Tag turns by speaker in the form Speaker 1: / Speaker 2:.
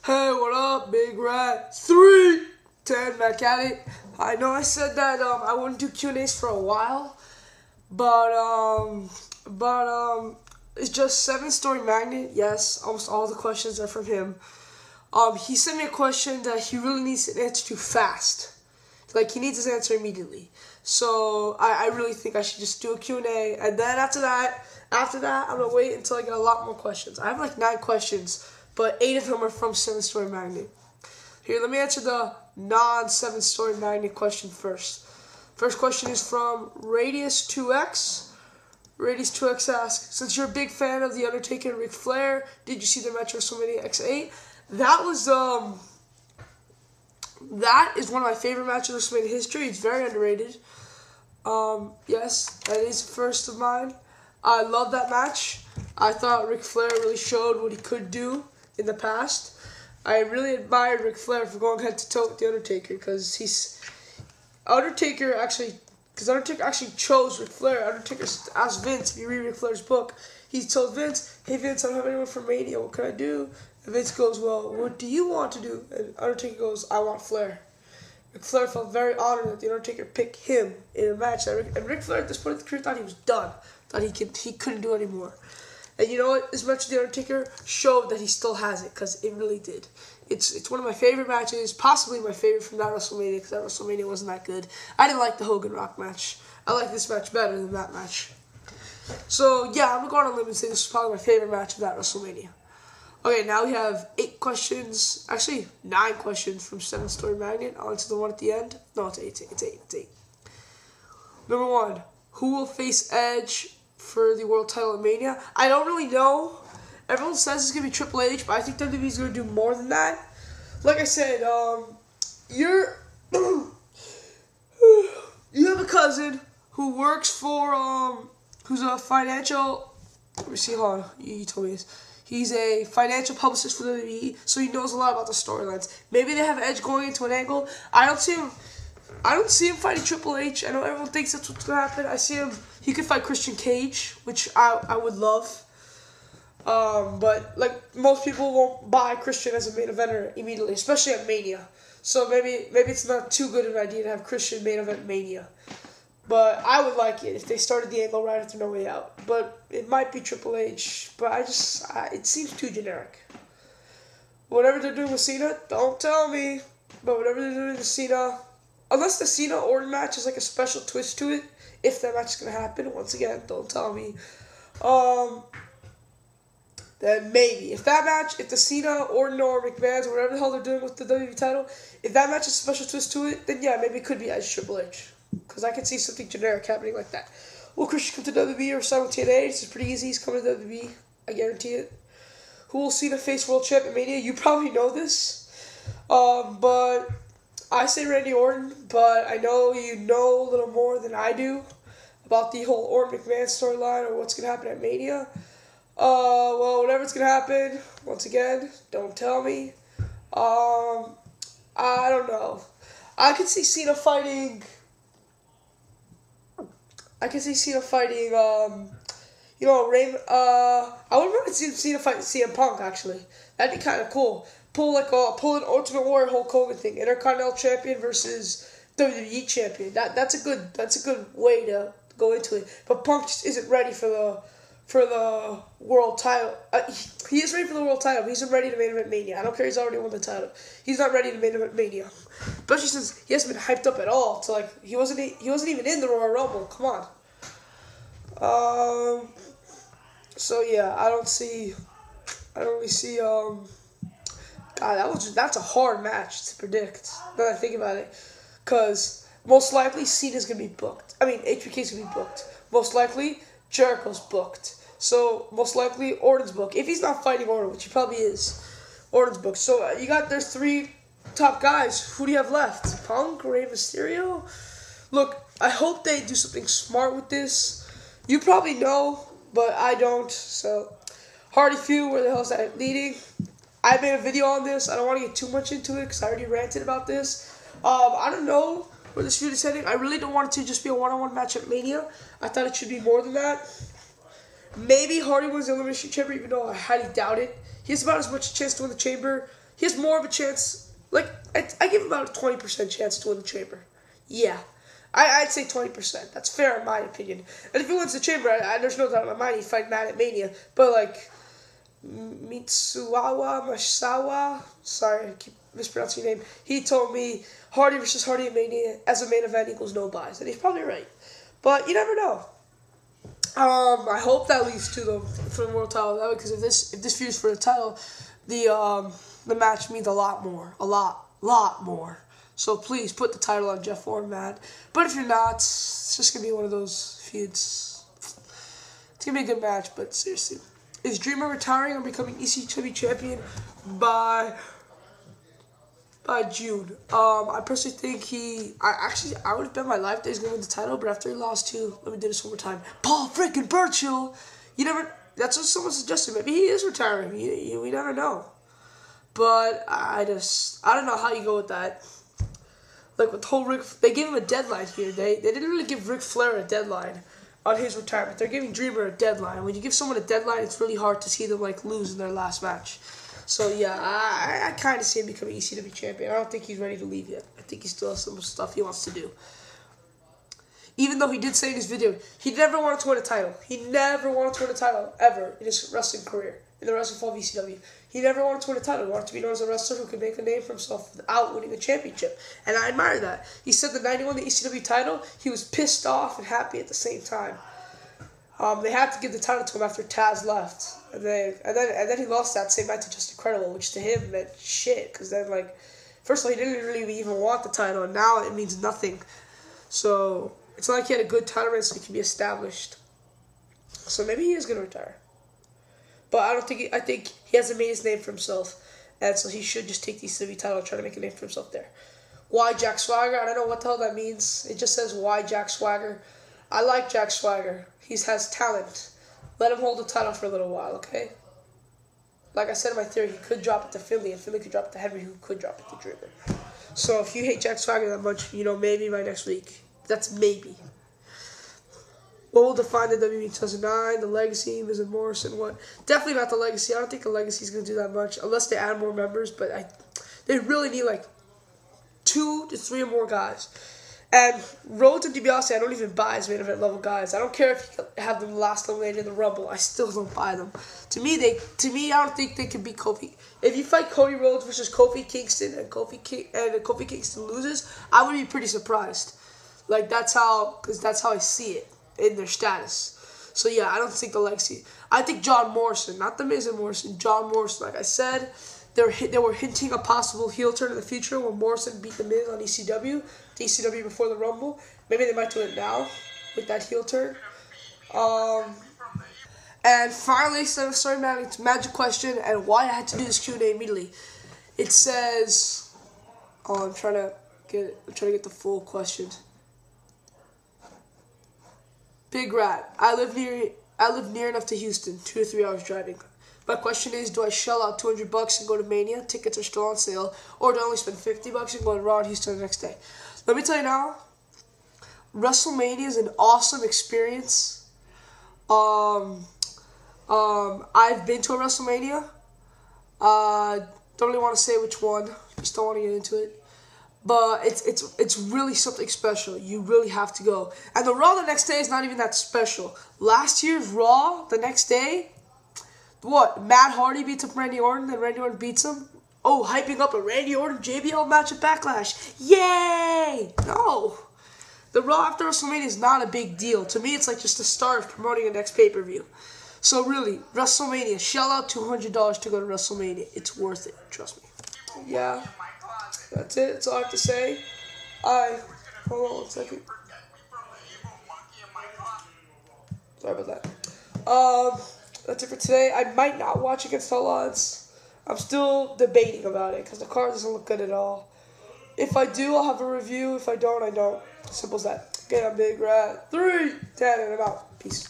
Speaker 1: Hey, what up, Bigrat310 back at it. I know I said that I wouldn't do Q&As for a while, but it's just 7-story magnet. Yes, almost all the questions are from him. He sent me a question that he really needs an answer to fast. Like, he needs his answer immediately. So I really think I should just do a Q&A, and then after that, I'm gonna wait until I get a lot more questions. I have like 9 questions, but 8 of them are from 7-story magnet. Here, let me answer the non-7-story magnet question first. First question is from Radius2X. Radius2X asks, since you're a big fan of the Undertaker Ric Flair, did you see their match at WrestleMania X8? That is one of my favorite matches in WrestleMania history. It's very underrated. Yes, that is first of mine. I love that match. I thought Ric Flair really showed what he could do in the past. I really admired Ric Flair for going head-to-toe with the Undertaker, because Undertaker actually chose Ric Flair. Undertaker asked Vince, if you read Ric Flair's book, he told Vince, hey Vince, I don't have anyone for Mania, what can I do? And Vince goes, well, what do you want to do? And Undertaker goes, I want Flair. Ric Flair felt very honored that the Undertaker picked him in a match. And Ric Flair at this point in his career thought he was done. Thought he couldn't do anymore. And you know what? This match with the Undertaker showed that he still has it, because it really did. It's one of my favorite matches, possibly my favorite from that WrestleMania, because that WrestleMania wasn't that good. I didn't like the Hogan Rock match. I like this match better than that match. So yeah, I'm going to go on a limb and say this is probably my favorite match of that WrestleMania. Okay, now we have 8 questions, actually 9 questions from 7-story magnet. On to the one at the end. No, it's 8. It's 8. Number 1, who will face Edge for the world title at Mania? I don't really know. Everyone says it's going to be Triple H, but I think WWE is going to do more than that. Like I said, you have a cousin who works for, who's a financial, let me see, hold on, he told me this. He's a financial publicist for WWE, so he knows a lot about the storylines. Maybe they have Edge going into an angle. I don't see him fighting Triple H. I know everyone thinks that's what's going to happen. I see him, he could fight Christian Cage, which I would love. But like most people won't buy Christian as a main eventer immediately, especially at Mania. So maybe it's not too good an idea to have Christian main event Mania. But I would like it if they started the angle right after No Way Out. But it might be Triple H. But it seems too generic. Whatever they're doing with Cena, don't tell me. But whatever they're doing with Cena, unless the Cena-Orton match is like a special twist to it, if that match is going to happen, once again, don't tell me. Then maybe. If the Cena, Orton, or McMahon's, or whatever the hell they're doing with the WWE title, if that match is a special twist to it, then yeah, maybe it could be Edge Triple H. Because I could see something generic happening like that. Will Christian come to WWE or sign with TNA? This is pretty easy. He's coming to WWE. I guarantee it. Who will Cena face world champ at Mania? You probably know this. But I say Randy Orton. But I know you know a little more than I do about the whole Orton McMahon storyline or what's going to happen at Mania. Well, whatever's going to happen, once again, don't tell me. I don't know. I could see Cena fighting... I wouldn't mind seeing Cena fight CM Punk, actually. That'd be kind of cool. Pull an Ultimate Warrior Hulk Hogan thing. Intercontinental Champion versus WWE Champion. That's a good way to go into it. But Punk just isn't ready for the world title. He is ready for the world title, but he's not ready to main event Mania. I don't care, he's already won the title. He's not ready to main event Mania. Especially since he hasn't been hyped up at all. So like he wasn't even in the Royal Rumble. Come on. So yeah, I don't really see God, that's a hard match to predict. Now that I think about it. Cause most likely Cena's gonna be booked. I mean HBK's gonna be booked. Most likely Jericho's booked. So, most likely, Orton's booked. If he's not fighting Orton, which he probably is, Orton's booked. So, there's 3 top guys. Who do you have left? Punk, Rey Mysterio? Look, I hope they do something smart with this. You probably know, but I don't. So, Hardy feud, where the hell is that leading? I made a video on this. I don't want to get too much into it, because I already ranted about this. I don't know where this feud is heading. I really don't want it to just be a one-on-one match at Mania. I thought it should be more than that. Maybe Hardy wins the Elimination Chamber, even though I highly doubt it. He has about as much chance to win the Chamber. he has more of a chance. Like, I give him about a 20% chance to win the Chamber. Yeah. I'd say 20%. That's fair in my opinion. And if he wins the Chamber, there's no doubt in my mind he'd fight Matt at Mania. But, like, Masawa, sorry, I keep mispronouncing your name. He told me Hardy versus Hardy at Mania as a main event equals no buys. And he's probably right. But you never know. I hope that leads to the for the world title, because if this feud is for the title, the match means a lot more, a lot more. So please put the title on Jeff or Matt. But if you're not, it's just gonna be one of those feuds. It's gonna be a good match, but seriously, is Dreamer retiring or becoming ECW champion by June? I personally think I would have bet my life that he's gonna win the title, but after he lost to, let me do this one more time, Paul freaking Burchill, that's what someone suggested. Maybe he is retiring. We never know. But I don't know how you go with that. Like with the whole they gave him a deadline here. They didn't really give Ric Flair a deadline on his retirement. They're giving Dreamer a deadline. When you give someone a deadline, it's really hard to see them like lose in their last match. So yeah, I kind of see him becoming ECW champion. I don't think he's ready to leave yet. I think he still has some stuff he wants to do. Even though he did say in his video, he never wanted to win a title. He never wanted to win a title ever in his wrestling career, in the wrestling fall of ECW. He never wanted to win a title. He wanted to be known as a wrestler who could make a name for himself without winning a championship. And I admire that. He said the night he won the ECW title, he was pissed off and happy at the same time. They had to give the title to him after Taz left. And then he lost that same night to Just Incredible, which to him meant shit. Because then, like, first of all, he didn't really even want the title, and now it means nothing. So it's not like he had a good title reign so he can be established. So maybe he is going to retire. But I think he hasn't made his name for himself. And so he should just take the ECW title and try to make a name for himself there. Why Jack Swagger? I don't know what the hell that means. It just says why Jack Swagger. I like Jack Swagger. He has talent. Let him hold the title for a little while, okay? Like I said in my theory, he could drop it to Finley, and Finley could drop it to Henry, who could drop it to Dreamer. So if you hate Jack Swagger that much, maybe by next week. That's maybe. What will define the WWE 2009? The legacy, Miz and Morrison, what? Definitely not the legacy. I don't think the legacy is going to do that much, unless they add more members, but they really need like 2 to 3 or more guys. And Rhodes and DiBiase, I don't even buy as main event level guys. I don't care if you have them last eliminated in the Rumble. I still don't buy them. To me, I don't think they can beat Kofi. If you fight Cody Rhodes versus Kofi Kingston and Kofi Kingston loses, I would be pretty surprised. Like that's how I see it in their status. So yeah, I don't think the legacy. I think John Morrison, not the Miz and Morrison, John Morrison. Like I said, they were hinting a possible heel turn in the future when Morrison beat the Miz on ECW. The ECW before the Rumble. Maybe they might do it now with that heel turn. And finally, sorry, man, it's a magic question and why I had to do this Q&A immediately. It says, I'm trying to get the full question. Bigrat, I live near enough to Houston, 2 to 3 hours driving. My question is, do I shell out $200 and go to Mania? Tickets are still on sale, or do I only spend $50 and go to Raw in Houston the next day? Let me tell you now, WrestleMania is an awesome experience. I've been to a WrestleMania. Don't really want to say which one. Just don't want to get into it. But it's really something special. You really have to go. And the Raw the next day is not even that special. Last year's Raw the next day, what? Matt Hardy beats up Randy Orton, and Randy Orton beats him? Oh, hyping up a Randy Orton JBL match at Backlash. Yay! No. The Raw after WrestleMania is not a big deal. To me, it's like just the start of promoting a next pay-per-view. So really, WrestleMania, shell out $200 to go to WrestleMania. It's worth it. Trust me. Yeah. That's it. That's all I have to say. Hold on 1 second. Sorry about that. That's it for today. I might not watch Against All Odds. I'm still debating about it because the card doesn't look good at all. If I do, I'll have a review. If I don't, I don't. Simple as that. Okay, I'm Bigrat310 and I'm out. Peace.